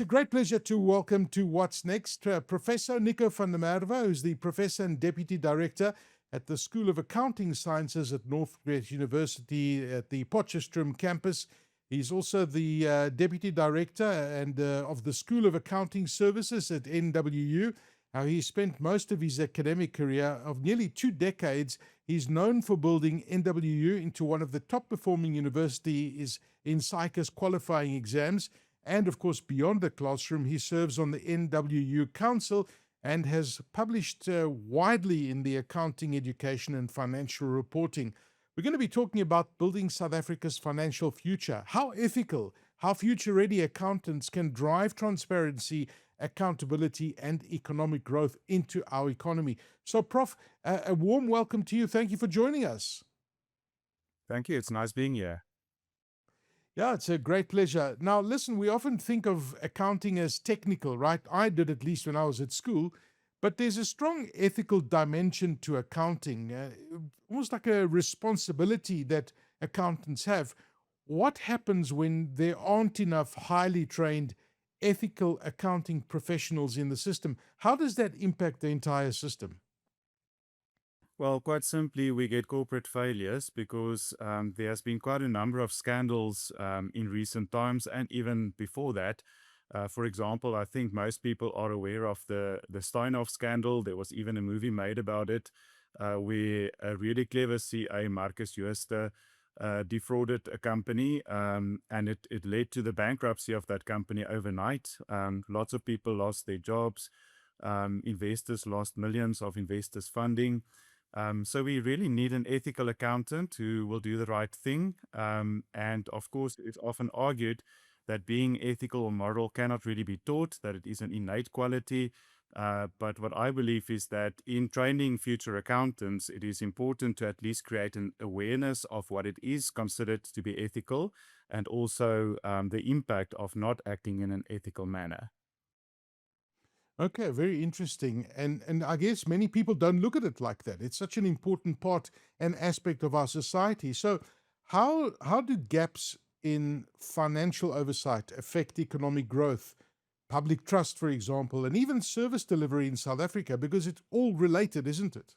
great pleasure to welcome to What's Next Professor Nico van der Merwe, who's the Professor and Deputy Director at the School of Accounting Sciences at Northwest University at the Potchefstroom campus. He's also the Deputy Director of the School of Accounting Services at NWU. He spent most of his academic career of nearly 2 decades. He's known for building NWU into one of the top performing universities in CICA's qualifying exams. And of course, beyond the classroom, he serves on the NWU Council and has published widely in the accounting, education, and financial reporting. We're going to be talking about building South Africa's financial future, how ethical, how future-ready accountants can drive transparency, accountability, and economic growth into our economy. So, Prof, a warm welcome to you. Thank you for joining us. Thank you. It's nice being here. Yeah, it's a great pleasure. Now, listen, we often think of accounting as technical, right? I did, at least when I was at school. But there's a strong ethical dimension to accounting, almost like a responsibility that accountants have. What happens when there aren't enough highly trained ethical accounting professionals in the system? How does that impact the entire system? Well, quite simply, we get corporate failures because there has been quite a number of scandals in recent times and even before that. For example, I think most people are aware of the Steinhoff scandal. There was even a movie made about it where a really clever CA, Marcus Jooste, defrauded a company and it led to the bankruptcy of that company overnight. Lots of people lost their jobs. Investors lost millions of investors' funding. So we really need an ethical accountant who will do the right thing. And of course, it's often argued that being ethical or moral cannot really be taught, that it is an innate quality. But what I believe is that in training future accountants, it is important to at least create an awareness of what it is considered to be ethical and also the impact of not acting in an ethical manner. Okay, very interesting. And I guess many people don't look at it like that. It's such an important part and aspect of our society. So how do gaps in financial oversight affect economic growth, public trust, for example, and even service delivery in South Africa? Because it's all related, isn't it?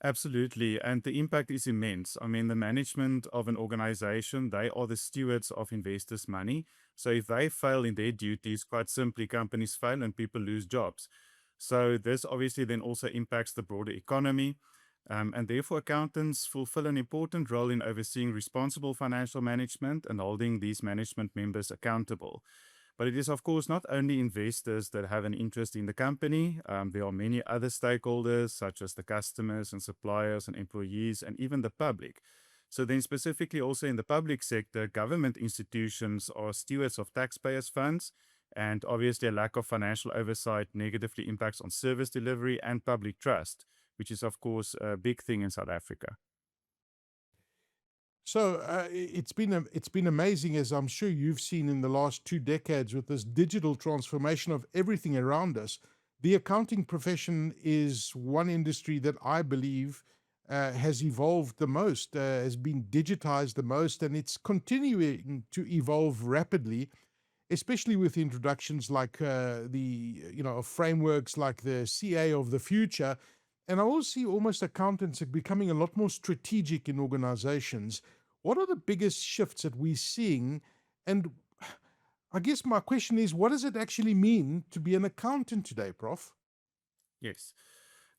Absolutely. And the impact is immense. I mean, the management of an organization, they are the stewards of investors' money. So if they fail in their duties, quite simply, companies fail and people lose jobs. So this obviously then also impacts the broader economy. And therefore, accountants fulfill an important role in overseeing responsible financial management and holding these management members accountable. But it is, of course, not only investors that have an interest in the company. There are many other stakeholders, such as the customers and suppliers and employees, and even the public. So then specifically also in the public sector, government institutions are stewards of taxpayers' funds, and obviously a lack of financial oversight negatively impacts on service delivery and public trust, which is, of course, a big thing in South Africa. So it's been amazing, as I'm sure you've seen in the last 2 decades, with this digital transformation of everything around us. The accounting profession is one industry that I believe has evolved the most, has been digitized the most, and it's continuing to evolve rapidly, especially with introductions like of frameworks like the CA of the future. And I also see almost accountants are becoming a lot more strategic in organizations. What are the biggest shifts that we're seeing? And I guess my question is, what does it actually mean to be an accountant today, Prof? Yes.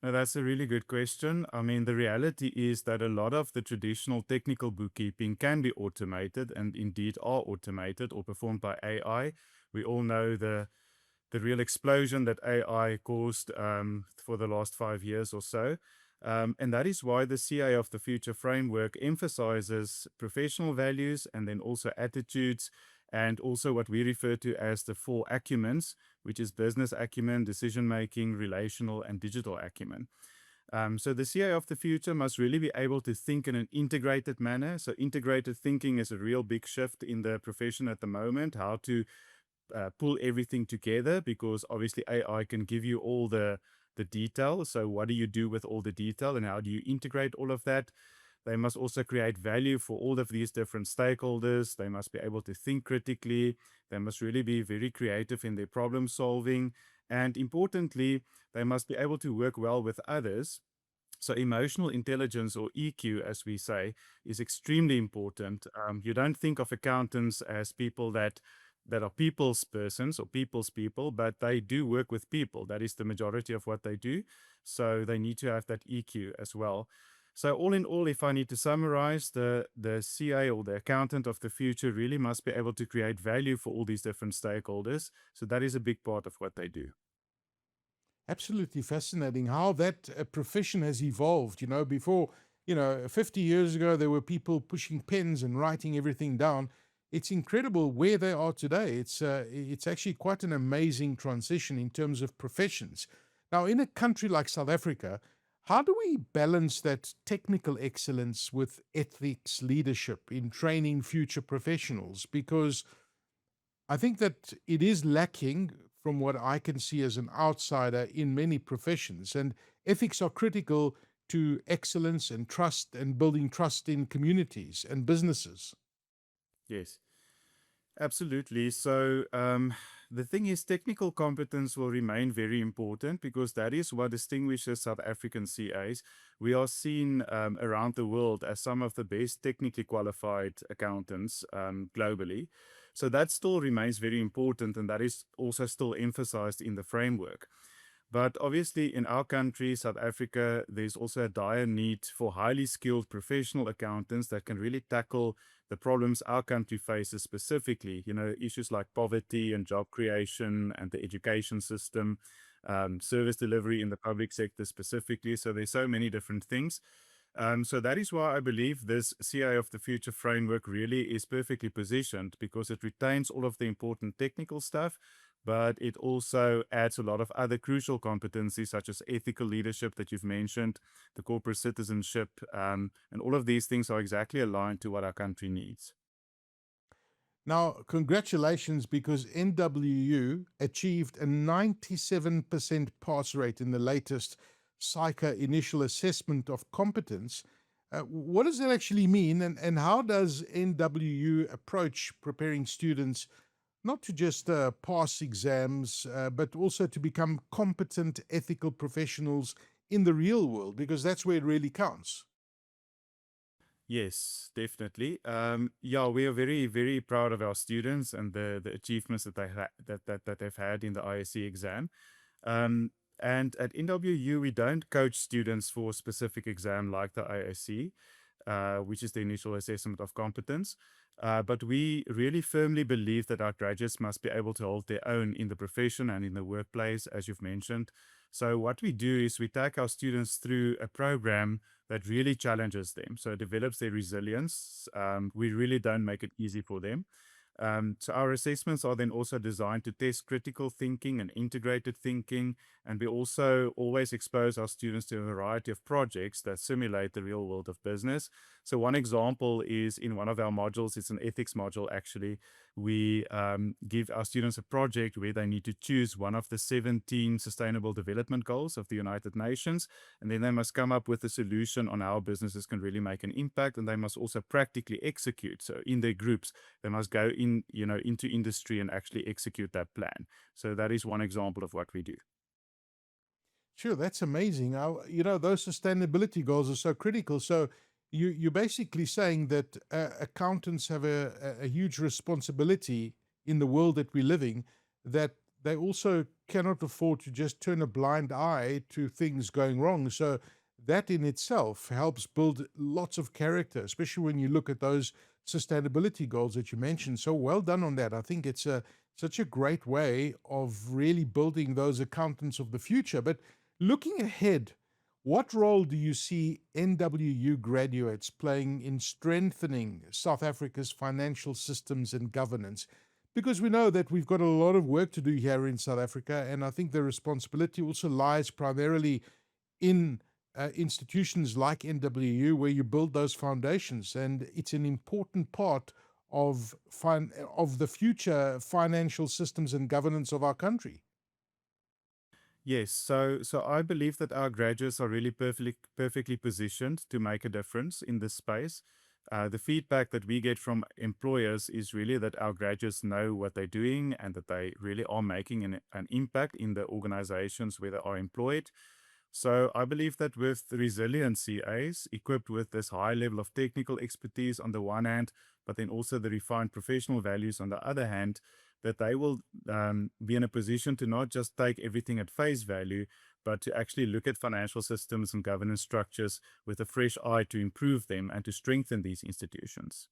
Now, that's a really good question. I mean, the reality is that a lot of the traditional technical bookkeeping can be automated and indeed are automated or performed by AI. We all know the real explosion that AI caused for the last 5 years or so. And that is why the CA of the Future framework emphasizes professional values and then also attitudes and also what we refer to as the 4 acumens, which is business acumen, decision-making, relational, and digital acumen. So the CA of the future must really be able to think in an integrated manner. So integrated thinking is a real big shift in the profession at the moment, how to pull everything together, because obviously AI can give you all the detail. So what do you do with all the detail and how do you integrate all of that? They must also create value for all of these different stakeholders. They must be able to think critically. They must really be very creative in their problem solving. And importantly, they must be able to work well with others. So, emotional intelligence, or EQ, as we say, is extremely important. You don't think of accountants as people that are people's persons or people's people, but they do work with people. That is the majority of what they do. So they need to have that EQ as well. So all in all, if I need to summarize, the CA, or the accountant of the future, really must be able to create value for all these different stakeholders. So that is a big part of what they do. Absolutely fascinating how that profession has evolved. Before, 50 years ago, there were people pushing pens and writing everything down. It's incredible where they are today. It's actually quite an amazing transition in terms of professions. Now, in a country like South Africa, how do we balance that technical excellence with ethics leadership in training future professionals? Because I think that it is lacking from what I can see as an outsider in many professions. And ethics are critical to excellence and trust and building trust in communities and businesses. Yes. Absolutely. So, the thing is, technical competence will remain very important because that is what distinguishes South African CAs. We are seen around the world as some of the best technically qualified accountants globally. So, that still remains very important, and that is also still emphasized in the framework. But obviously, in our country, South Africa, there's also a dire need for highly skilled professional accountants that can really tackle the problems our country faces specifically. Issues like poverty and job creation and the education system, service delivery in the public sector specifically. So there's so many different things. So that is why I believe this CA of the Future framework really is perfectly positioned, because it retains all of the important technical stuff, but it also adds a lot of other crucial competencies such as ethical leadership that you've mentioned, the corporate citizenship, and all of these things are exactly aligned to what our country needs. Now, congratulations, because NWU achieved a 97% pass rate in the latest SAICA initial assessment of competence. What does that actually mean, and how does NWU approach preparing students not to just pass exams, but also to become competent ethical professionals in the real world, because that's where it really counts? Yes, definitely. Yeah, we are very, very proud of our students and the achievements that that they've had in the ISC exam. Um, and at NWU, we don't coach students for a specific exam like the ISC, which is the initial assessment of competence. But we really firmly believe that our graduates must be able to hold their own in the profession and in the workplace, as you've mentioned. So, what we do is we take our students through a program that really challenges them. So, it develops their resilience. We really don't make it easy for them. So our assessments are then also designed to test critical thinking and integrated thinking, and we also always expose our students to a variety of projects that simulate the real world of business. So one example is in one of our modules, it's an ethics module actually. We give our students a project where they need to choose one of the 17 Sustainable Development Goals of the United Nations, and then they must come up with a solution on how businesses can really make an impact, and they must also practically execute. So in their groups, they must go into industry and actually execute that plan. So that is one example of what we do. Sure, that's amazing. Those sustainability goals are so critical. So you're basically saying that accountants have a huge responsibility in the world that we're living, that they also cannot afford to just turn a blind eye to things going wrong. So that in itself helps build lots of character, especially when you look at those sustainability goals that you mentioned. So well done on that. I think it's such a great way of really building those accountants of the future. But looking ahead, what role do you see NWU graduates playing in strengthening South Africa's financial systems and governance? Because we know that we've got a lot of work to do here in South Africa, and I think the responsibility also lies primarily in institutions like NWU, where you build those foundations, and it's an important part of the future financial systems and governance of our country. Yes, so I believe that our graduates are really perfectly positioned to make a difference in this space. The feedback that we get from employers is really that our graduates know what they're doing and that they really are making an impact in the organizations where they are employed. So I believe that with resilient CAs equipped with this high level of technical expertise on the one hand, but then also the refined professional values on the other hand, that they will be in a position to not just take everything at face value, but to actually look at financial systems and governance structures with a fresh eye to improve them and to strengthen these institutions.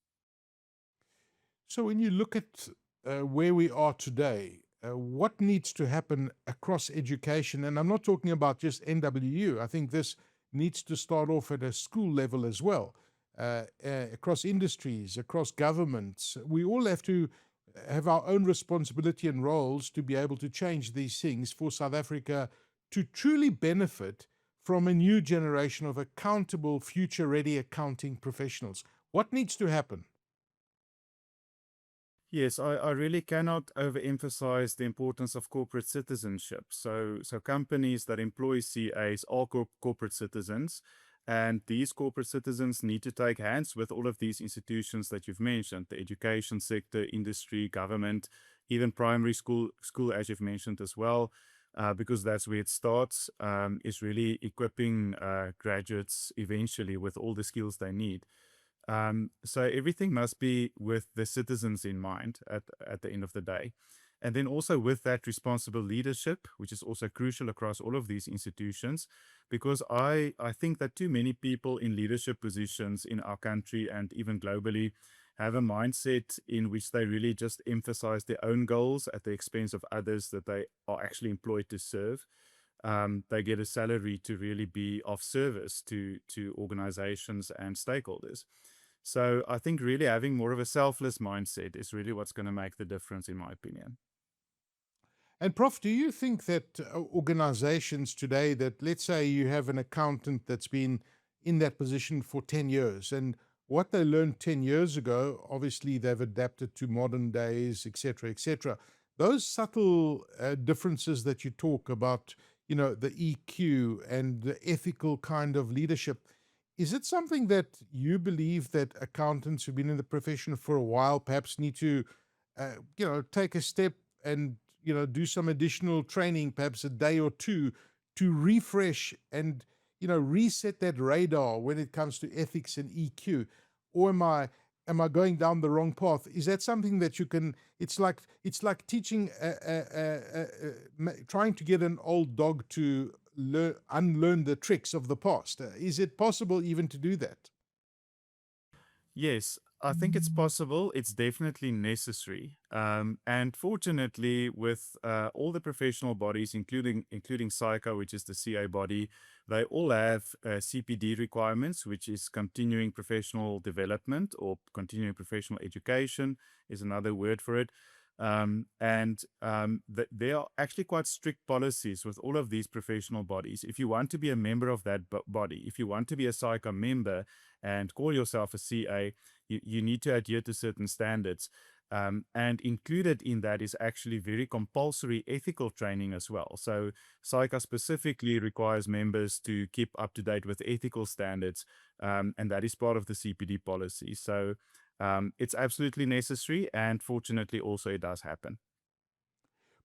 So, when you look at where we are today, what needs to happen across education? And I'm not talking about just NWU. I think this needs to start off at a school level as well, across industries, across governments. We all have to have our own responsibility and roles to be able to change these things for South Africa to truly benefit from a new generation of accountable, future ready accounting professionals. What needs to happen? Yes, I really cannot overemphasize the importance of corporate citizenship. So companies that employ CAs are corporate citizens, and these corporate citizens need to take hands with all of these institutions that you've mentioned, the education sector, industry, government, even primary school as you've mentioned as well, because that's where it starts, is really equipping graduates eventually with all the skills they need. So everything must be with the citizens in mind at the end of the day. And then also with that responsible leadership, which is also crucial across all of these institutions, because I think that too many people in leadership positions in our country and even globally have a mindset in which they really just emphasize their own goals at the expense of others that they are actually employed to serve. They get a salary to really be of service to organizations and stakeholders. So I think really having more of a selfless mindset is really what's going to make the difference, in my opinion. And Prof, do you think that organizations today, that let's say you have an accountant that's been in that position for 10 years, and what they learned 10 years ago, obviously they've adapted to modern days, et cetera, et cetera. Those subtle differences that you talk about, you know, the EQ and the ethical kind of leadership, is it something that you believe that accountants who've been in the profession for a while perhaps need to, take a step and do some additional training, perhaps a day or two, to refresh and reset that radar when it comes to ethics and EQ? Or am I going down the wrong path? Is that something that you can? It's like teaching, trying to get an old dog to unlearn the tricks of the past. Is it possible even to do that? Yes, I think it's possible. It's definitely necessary. And fortunately, with all the professional bodies, including SAICA, which is the CA body, they all have CPD requirements, which is continuing professional development or continuing professional education is another word for it. There are actually quite strict policies with all of these professional bodies. If you want to be a member of that body, if you want to be a SAICA member and call yourself a CA, you need to adhere to certain standards. And included in that is actually very compulsory ethical training as well. So SAICA specifically requires members to keep up to date with ethical standards, and that is part of the CPD policy. So it's absolutely necessary, and fortunately, also it does happen.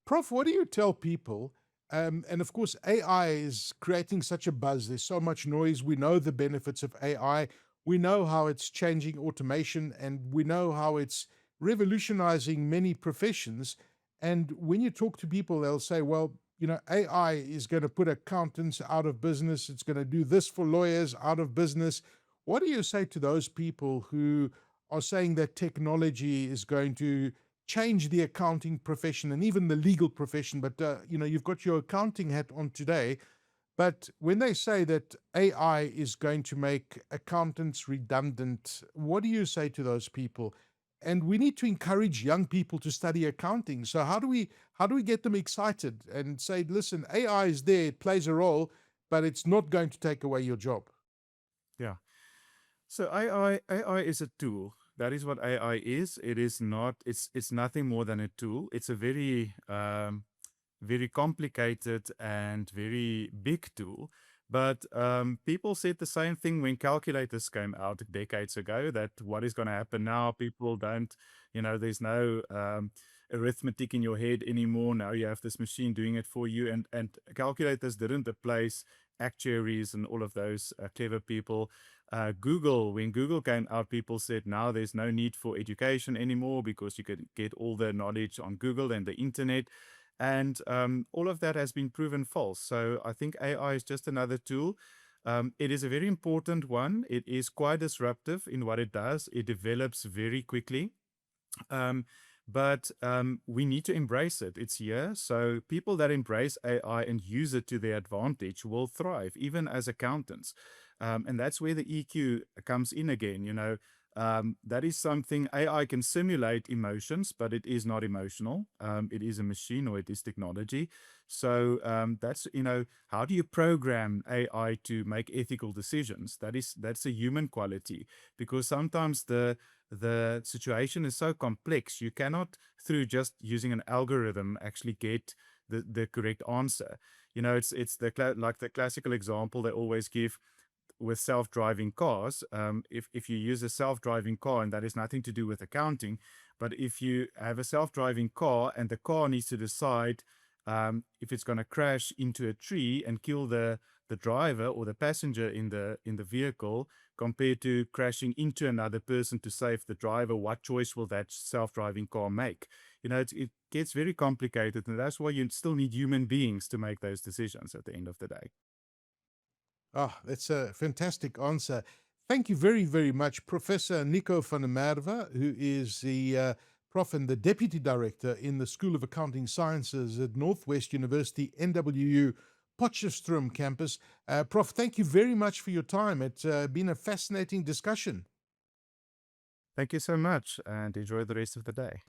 Prof, what do you tell people? And of course, AI is creating such a buzz. There's so much noise. We know the benefits of AI. We know how it's changing automation, and we know how it's revolutionizing many professions. And when you talk to people, they'll say, well, AI is going to put accountants out of business. It's going to do this for lawyers out of business. What do you say to those people who are saying that technology is going to change the accounting profession and even the legal profession? But you've got your accounting hat on today. But when they say that AI is going to make accountants redundant, what do you say to those people? And we need to encourage young people to study accounting. So how do we get them excited and say, listen, AI is there, it plays a role, but it's not going to take away your job? Yeah. So AI is a tool. That is what AI is. It is not. It's nothing more than a tool. It's a very very complicated and very big tool. But people said the same thing when calculators came out decades ago, that what is going to happen now, people don't, there's no arithmetic in your head anymore. Now you have this machine doing it for you. And calculators didn't replace actuaries and all of those clever people. When Google came out, people said now there's no need for education anymore because you can get all the knowledge on Google and the internet. And all of that has been proven false. So I think AI is just another tool. It is a very important one. It is quite disruptive in what it does. It develops very quickly. But we need to embrace it. It's here. So people that embrace AI and use it to their advantage will thrive, even as accountants. And that's where the EQ comes in again. That is something AI can simulate emotions, but it is not emotional. It is a machine, or it is technology. So that's, how do you program AI to make ethical decisions? That's a human quality, because sometimes the situation is so complex, you cannot, through just using an algorithm, actually get the correct answer. It's like the classical example they always give with self-driving cars. If you use a self-driving car, and that has nothing to do with accounting, but if you have a self-driving car and the car needs to decide if it's going to crash into a tree and kill the driver or the passenger in the vehicle, compared to crashing into another person to save the driver, what choice will that self-driving car make? It gets very complicated, and that's why you still need human beings to make those decisions at the end of the day. Ah, that's a fantastic answer. Thank you very, very much, Professor Nico van der Merwe, who is the prof and the deputy director in the School of Accounting Sciences at Northwest University, NWU Potchefstroom campus. Prof, thank you very much for your time. It's been a fascinating discussion. Thank you so much, and enjoy the rest of the day.